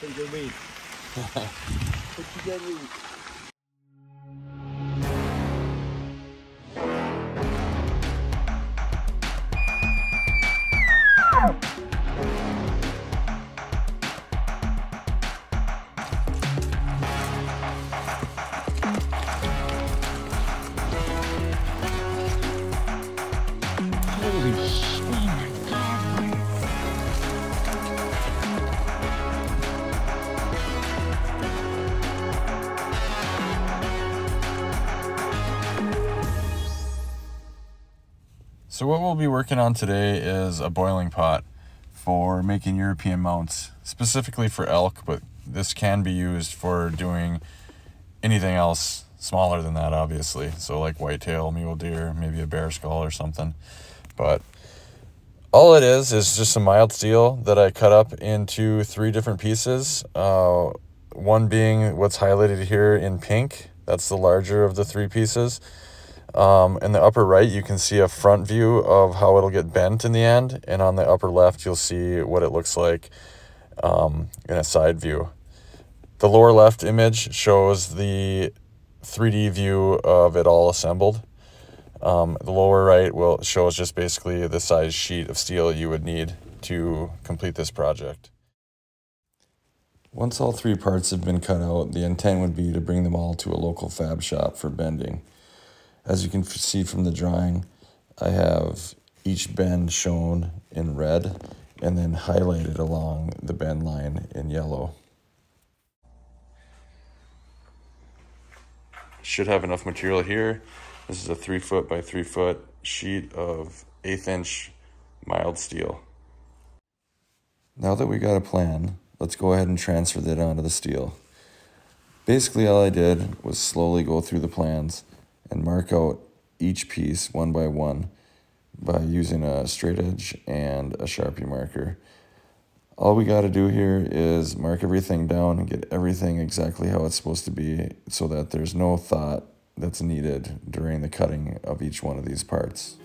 What do you mean? What you gonna eat? So what we'll be working on today is a boiling pot for making European mounts, specifically for elk, but this can be used for doing anything else smaller than that, obviously. So like whitetail, mule deer, maybe a bear skull or something. But all it is just some mild steel that I cut up into 3 different pieces. One being what's highlighted here in pink. That's the larger of the 3 pieces. In the upper right, you can see a front view of how it'll get bent in the end. And on the upper left, you'll see what it looks like in a side view. The lower left image shows the 3D view of it all assembled. The lower right shows just basically the size sheet of steel you would need to complete this project. Once all 3 parts have been cut out, the intent would be to bring them all to a local fab shop for bending. As you can see from the drawing, I have each bend shown in red and then highlighted along the bend line in yellow. Should have enough material here. This is a 3 foot by 3 foot sheet of 1/8 inch mild steel. Now that we got a plan, let's go ahead and transfer that onto the steel. Basically all I did was slowly go through the plans and mark out each piece one by one by using a straight edge and a Sharpie marker. All we got to do here is mark everything down and get everything exactly how it's supposed to be so that there's no thought that's needed during the cutting of each one of these parts.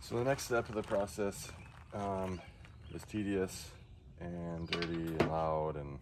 So the next step of the process is tedious and dirty and loud and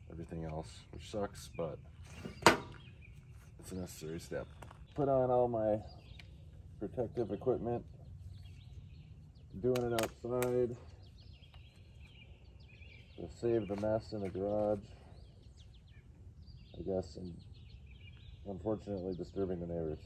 everything else, which sucks, but it's a necessary step. Put on all my protective equipment, doing it outside to save the mess in the garage, I guess, and unfortunately disturbing the neighbors.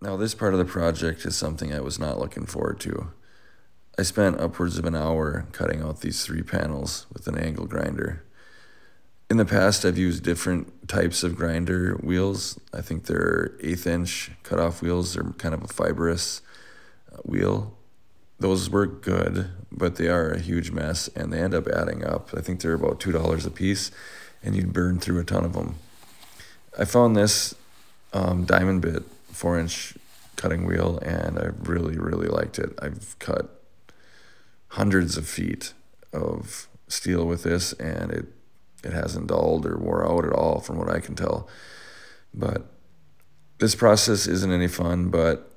Now this part of the project is something I was not looking forward to. I spent upwards of an hour cutting out these 3 panels with an angle grinder. In the past I've used different types of grinder wheels. I think they're 1/8 inch cutoff wheels. They're kind of a fibrous wheel. Those work good, but they are a huge mess and they end up adding up. I think they're about $2 a piece and you'd burn through a ton of them. I found this diamond bit 4-inch cutting wheel and I really liked it. I've cut hundreds of feet of steel with this and it hasn't dulled or wore out at all from what I can tell. But this process isn't any fun, but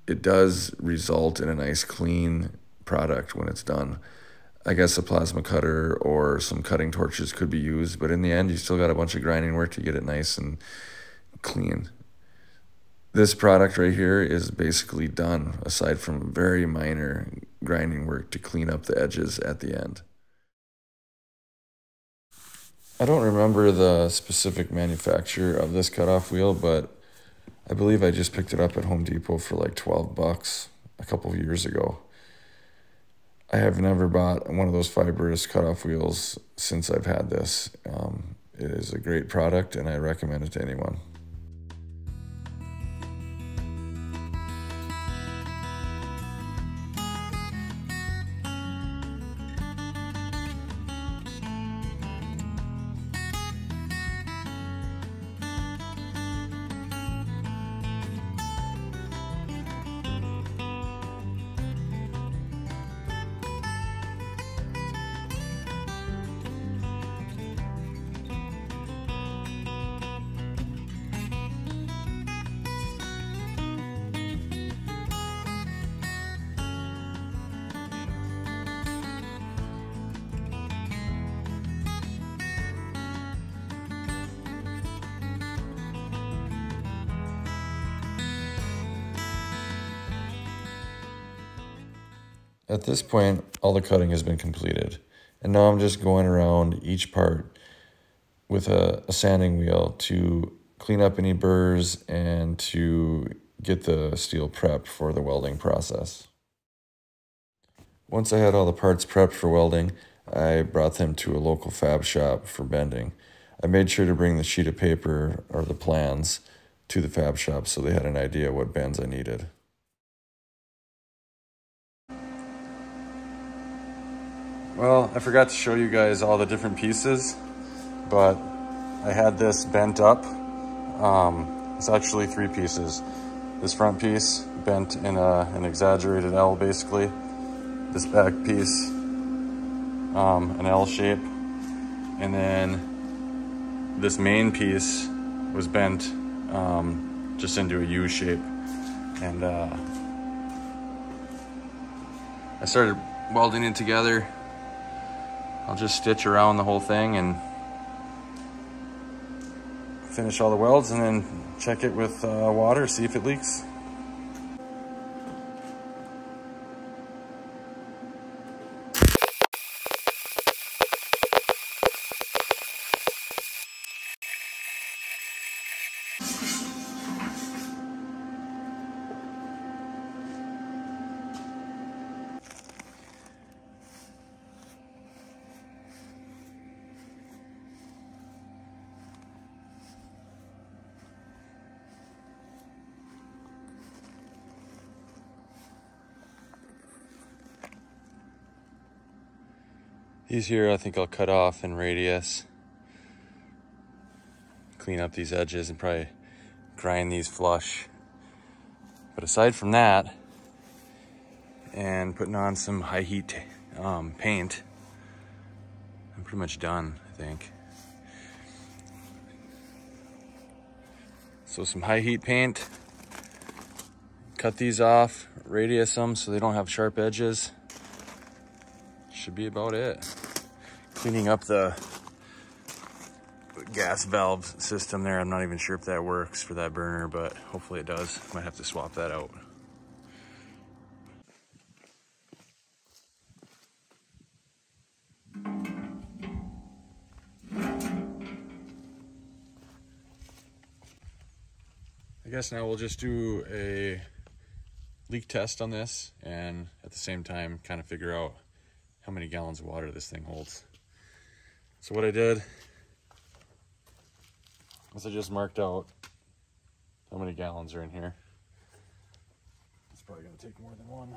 it does result in a nice clean product when it's done. I guess a plasma cutter or some cutting torches could be used, but in the end you still got a bunch of grinding work to get it nice and clean. This product right here is basically done, aside from very minor grinding work to clean up the edges at the end. I don't remember the specific manufacturer of this cutoff wheel, but I believe I just picked it up at Home Depot for like $12 a couple of years ago. I have never bought one of those fibrous cutoff wheels since I've had this. It is a great product and I recommend it to anyone. At this point, all the cutting has been completed, and now I'm just going around each part with a sanding wheel to clean up any burrs and to get the steel prepped for the welding process. Once I had all the parts prepped for welding, I brought them to a local fab shop for bending. I made sure to bring the sheet of paper or the plans to the fab shop so they had an idea what bends I needed. Well, I forgot to show you guys all the different pieces, but I had this bent up. It's actually 3 pieces. This front piece bent in an exaggerated L basically. This back piece, an L shape. And then this main piece was bent just into a U shape. And I started welding it together. I'll just stitch around the whole thing and finish all the welds and then check it with water, see if it leaks. These here I think I'll cut off in radius. Clean up these edges and probably grind these flush. But aside from that, and putting on some high heat paint, I'm pretty much done, I think. So some high heat paint, cut these off, radius them so they don't have sharp edges. Should be about it. Cleaning up the gas valve system there. I'm not even sure if that works for that burner, but hopefully it does. Might have to swap that out. I guess now we'll just do a leak test on this and at the same time kind of figure out how many gallons of water this thing holds. So what I did is I just marked out how many gallons are in here. It's probably gonna take more than one.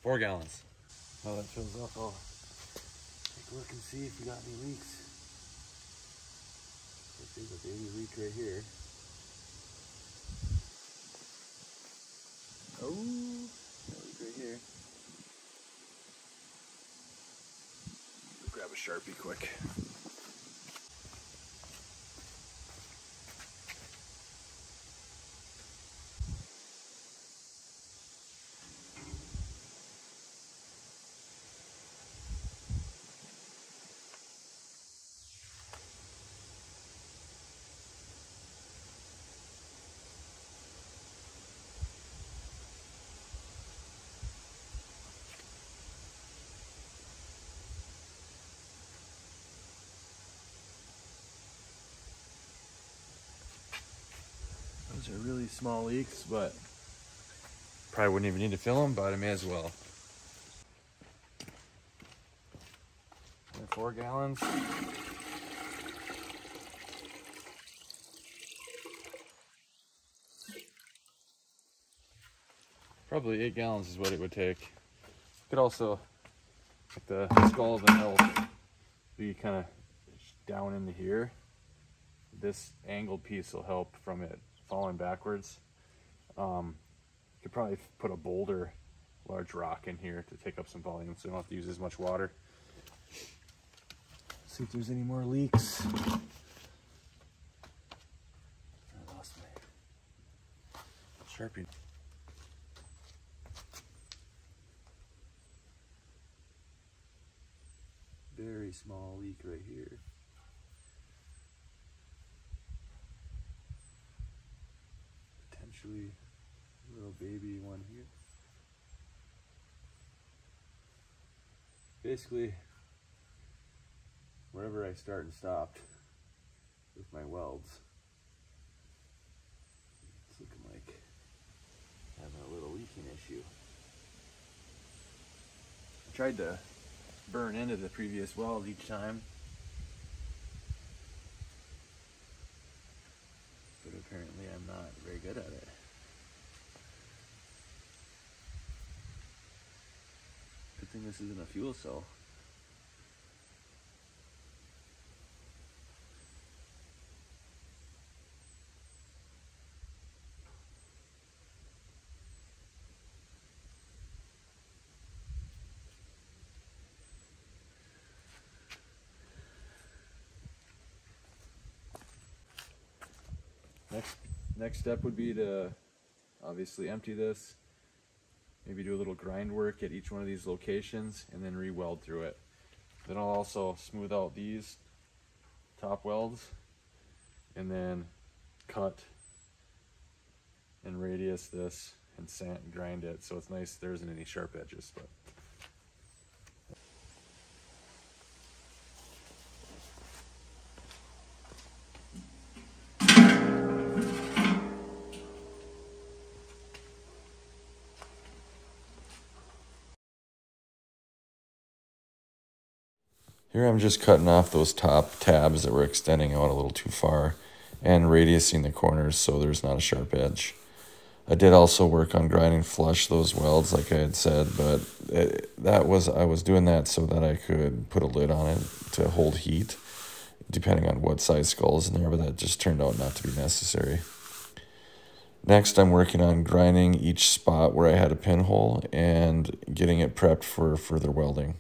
Four gallons. While that fills up, I'll take a look and see if we got any leaks. There's a baby leak right here. Oh, that leak right here. Grab a Sharpie quick. Those are really small leaks, but probably wouldn't even need to fill them, but I may as well. 4 gallons. Probably 8 gallons is what it would take. Could also, like the skull of an elk, be kind of down into here. This angled piece will help from it falling backwards. Could probably put a boulder, large rock in here to take up some volume so you don't have to use as much water. See if there's any more leaks. I lost my Sharpie. Very very small leak right here. Potentially a little baby one here. Basically, wherever I start and stopped with my welds, it's looking like having a little leaking issue. I tried to burn into the previous weld each time, but apparently I'm not very good at it. Good thing this isn't a fuel cell. Next step would be to obviously empty this, maybe do a little grind work at each one of these locations, and then re-weld through it. Then I'll also smooth out these top welds, and then cut and radius this and sand and grind it so it's nice, there isn't any sharp edges. But here I'm just cutting off those top tabs that were extending out a little too far and radiusing the corners so there's not a sharp edge. I did also work on grinding flush those welds like I had said, but I was doing that so that I could put a lid on it to hold heat depending on what size skull is in there, but that just turned out not to be necessary. Next, I'm working on grinding each spot where I had a pinhole and getting it prepped for further welding.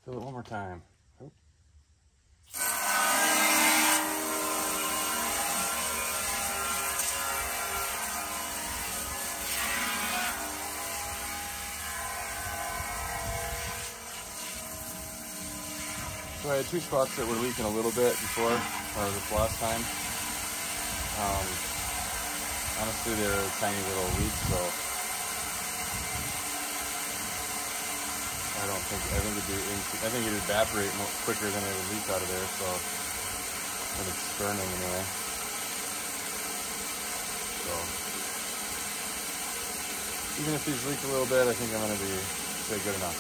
Do it one more time. Oh. So I had two spots that were leaking a little bit before, or this last time. Honestly, they're tiny little leaks, so I think it'd evaporate quicker than it would leak out of there, so when it's burning anyway. So even if these leak a little bit, I think I'm gonna say good enough.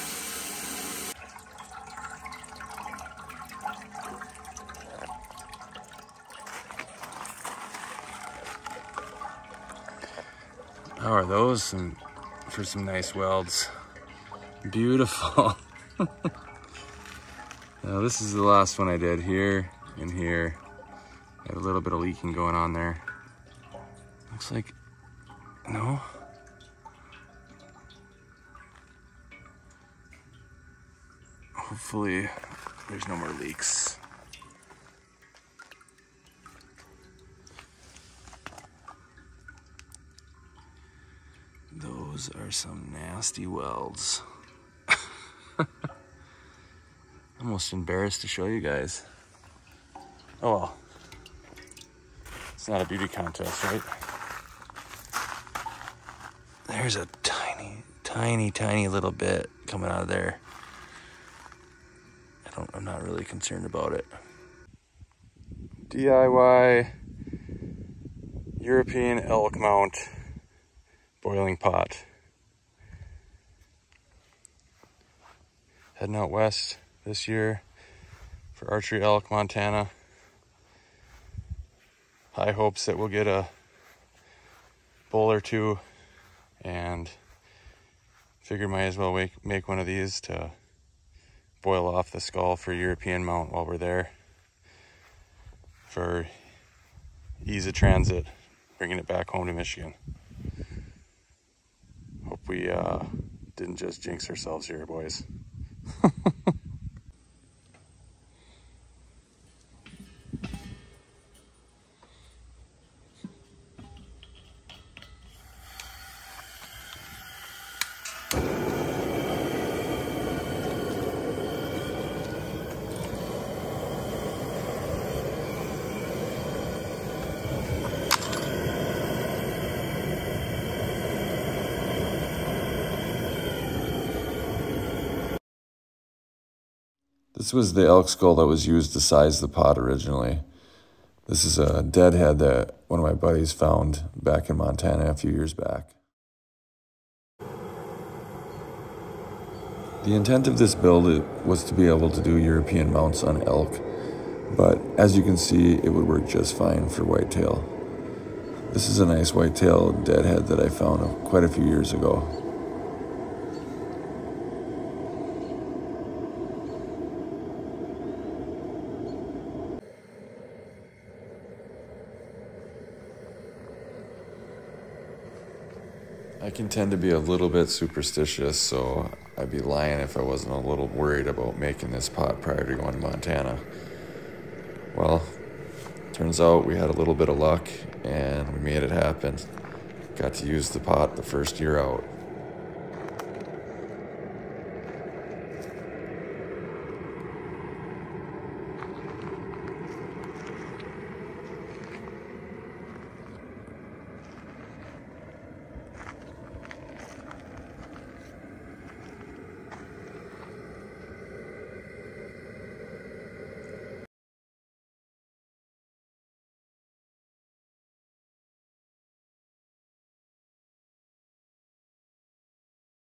How are those for some nice welds? Beautiful. Now this is the last one I did here and here. I have a little bit of leaking going on there. Looks like, no. Hopefully there's no more leaks. Those are some nasty welds. Almost embarrassed to show you guys. Oh well. It's not a beauty contest, right? There's a tiny little bit coming out of there. I'm not really concerned about it. DIY European elk mount boiling pot. Heading out west this year for Archery Elk, Montana. high hopes that we'll get a bull or two, and figure might as well make one of these to boil off the skull for European mount while we're there, for ease of transit, bringing it back home to Michigan. Hope we didn't just jinx ourselves here, boys. This was the elk skull that was used to size the pot originally. This is a dead head that one of my buddies found back in Montana a few years back. The intent of this build was to be able to do European mounts on elk, but as you can see, it would work just fine for whitetail. This is a nice whitetail dead head that I found quite a few years ago. I can tend to be a little bit superstitious, so I'd be lying if I wasn't a little worried about making this pot prior to going to Montana. Well, turns out we had a little bit of luck and we made it happen. Got to use the pot the first year out.